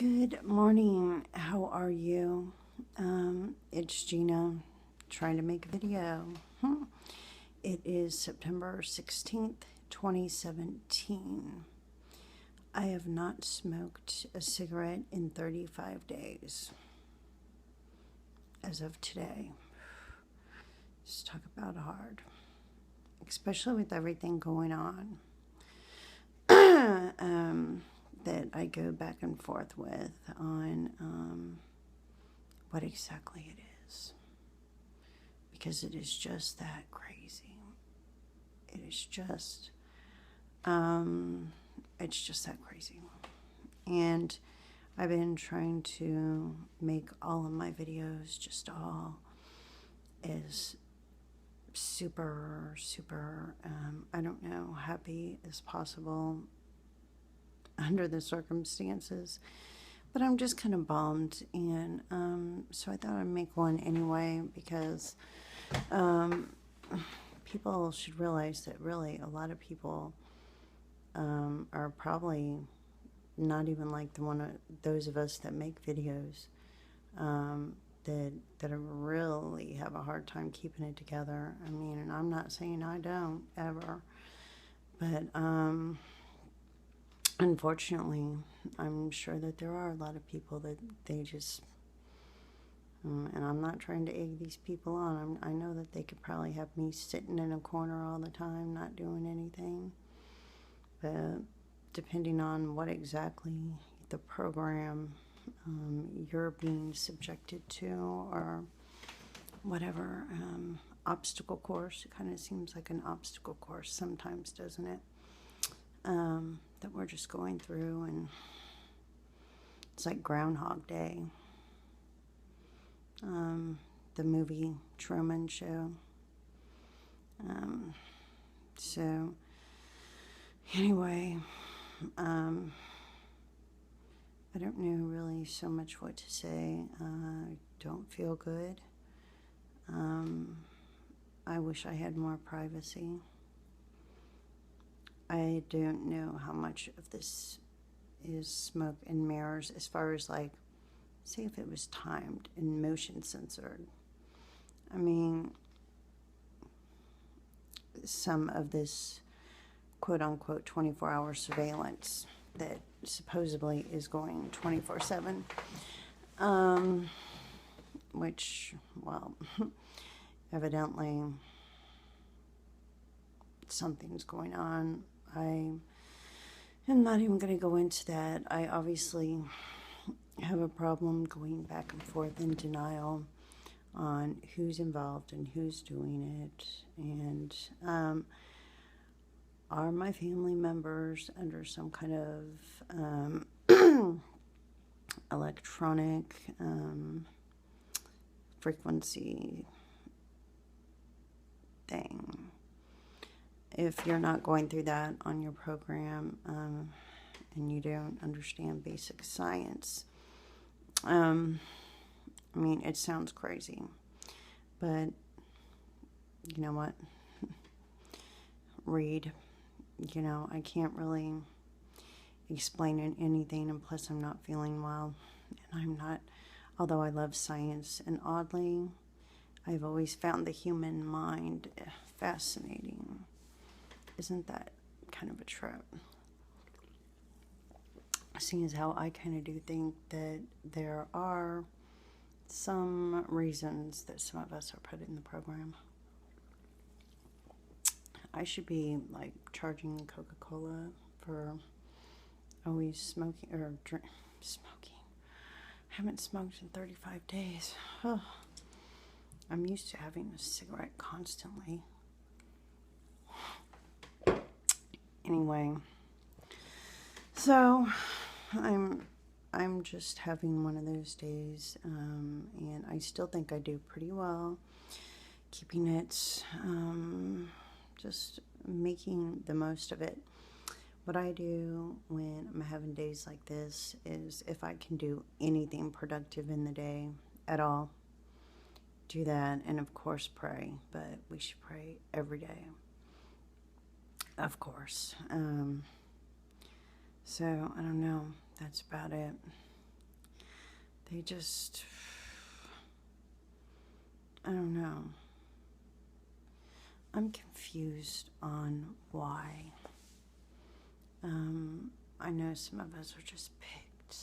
Good morning. How are you? It's Gina trying to make a video. It is September 16th, 2017. I have not smoked a cigarette in 35 days as of today. Just talk about hard, especially with everything going on. That I go back and forth with on what exactly it is, because it is just that crazy. It is just it's just that crazy. And I've been trying to make all of my videos just all as super I don't know, happy as possible under the circumstances, but I'm just kind of bummed, and so I thought I'd make one anyway, because people should realize that really a lot of people are probably not even like those of us that make videos that really have a hard time keeping it together. I mean, and I'm not saying I don't ever, but unfortunately, I'm sure that there are a lot of people that they just, and I'm not trying to egg these people on. I know that they could probably have me sitting in a corner all the time, not doing anything. But depending on what exactly the program you're being subjected to, or whatever obstacle course, it kind of seems like an obstacle course sometimes, doesn't it? That we're just going through, and it's like Groundhog Day, the movie Truman Show. So anyway, I don't know really so much what to say. I don't feel good. I wish I had more privacy. I don't know how much of this is smoke and mirrors, as far as, like, say if it was timed and motion censored. I mean, some of this quote-unquote 24-hour surveillance that supposedly is going 24/7, which, well, evidently something's going on. I am not even going to go into that. I obviously have a problem going back and forth in denial on who's involved and who's doing it, and are my family members under some kind of electronic frequency thing. If you're not going through that on your program, and you don't understand basic science, I mean, it sounds crazy, but you know what? Read. You know, I can't really explain anything, and plus I'm not feeling well, and I'm not, although I love science, and oddly, I've always found the human mind fascinating. Isn't that kind of a trip? Seeing as how I kind of do think that there are some reasons that some of us are put in the program. I should be, like, charging Coca-Cola for always smoking, or smoking. I haven't smoked in 35 days. Oh, I'm used to having a cigarette constantly. Anyway, so I'm just having one of those days, and I still think I do pretty well keeping it, just making the most of it. What I do when I'm having days like this is, if I can do anything productive in the day at all, do that, and of course pray, but we should pray every day, of course. So I don't know, that's about it. they just, I don't know. I'm confused on why. I know some of us are just picked.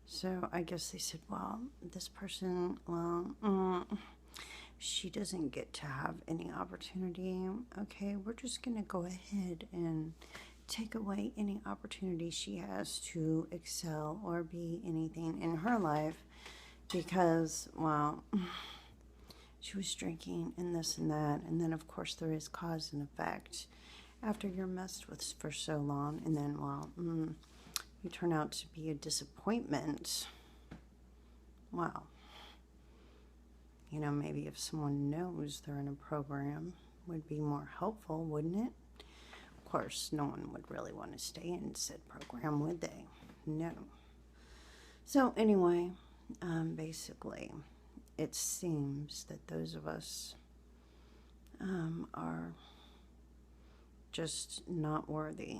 So I guess they said, well, this person, well, she doesn't get to have any opportunity. Okay, we're just going to go ahead and take away any opportunity she has to excel or be anything in her life because, well, she was drinking and this and that. And then, of course, there is cause and effect. After you're messed with for so long, and then, well, you turn out to be a disappointment. Well, you know, maybe if someone knows they're in a program, would be more helpful, wouldn't it? Of course, no one would really want to stay in said program, would they? No. So anyway, basically, it seems that those of us are just not worthy.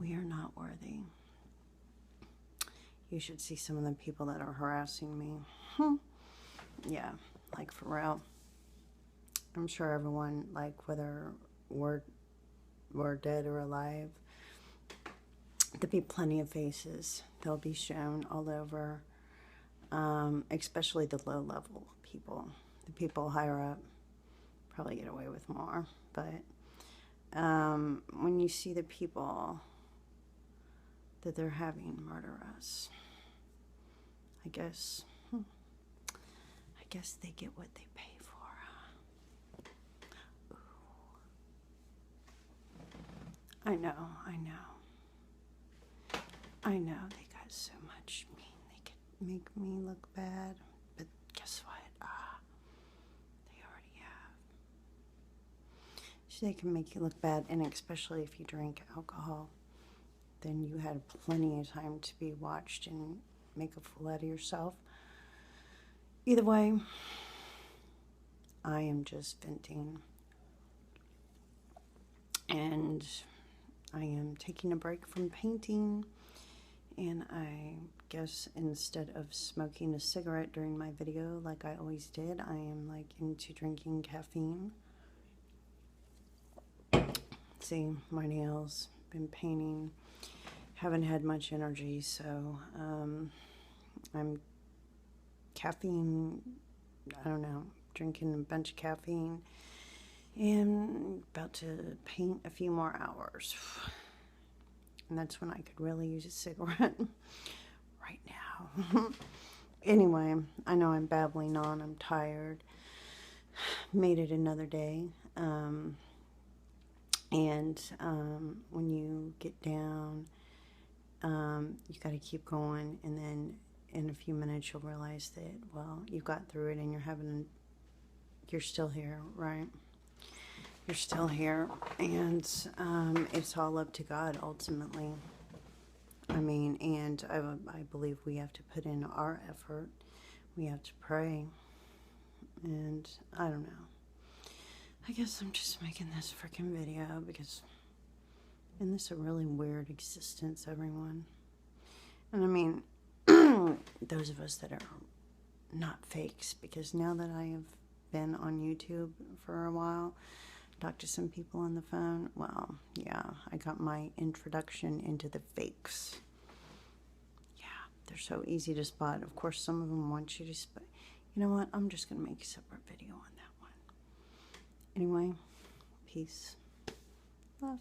We are not worthy. You should see some of the people that are harassing me. Yeah, like for real. I'm sure everyone, like whether we're dead or alive, there'll be plenty of faces. They'll be shown all over, especially the low-level people. The people higher up probably get away with more, but when you see the people that they're having murder us, I guess they get what they pay for. Ooh. I know. They got so much mean. They could make me look bad, but guess what? They already have. So they can make you look bad, and especially if you drink alcohol, then you had plenty of time to be watched and make a fool out of yourself. Either way, I am just venting. And I am taking a break from painting. And I guess instead of smoking a cigarette during my video like I always did, I am like into drinking caffeine. See, my nails, been painting, haven't had much energy, so I'm caffeine, I don't know, drinking a bunch of caffeine and about to paint a few more hours. And that's when I could really use a cigarette right now. Anyway, I know I'm babbling on, I'm tired. Made it another day. When you get down, you got to keep going, and then in a few minutes you'll realize that, well, you got through it and you're still here, right? You're still here, and it's all up to God ultimately. I mean, and I believe we have to put in our effort. We have to pray, and I don't know. I guess I'm just making this freaking video because isn't this a really weird existence, everyone? And I mean, those of us that are not fakes, because now that I have been on YouTube for a while, talked to some people on the phone, well, yeah, I got my introduction into the fakes. Yeah, they're so easy to spot. Of course, some of them want you to spot. You know what? I'm just going to make a separate video on that one. Anyway, peace, love.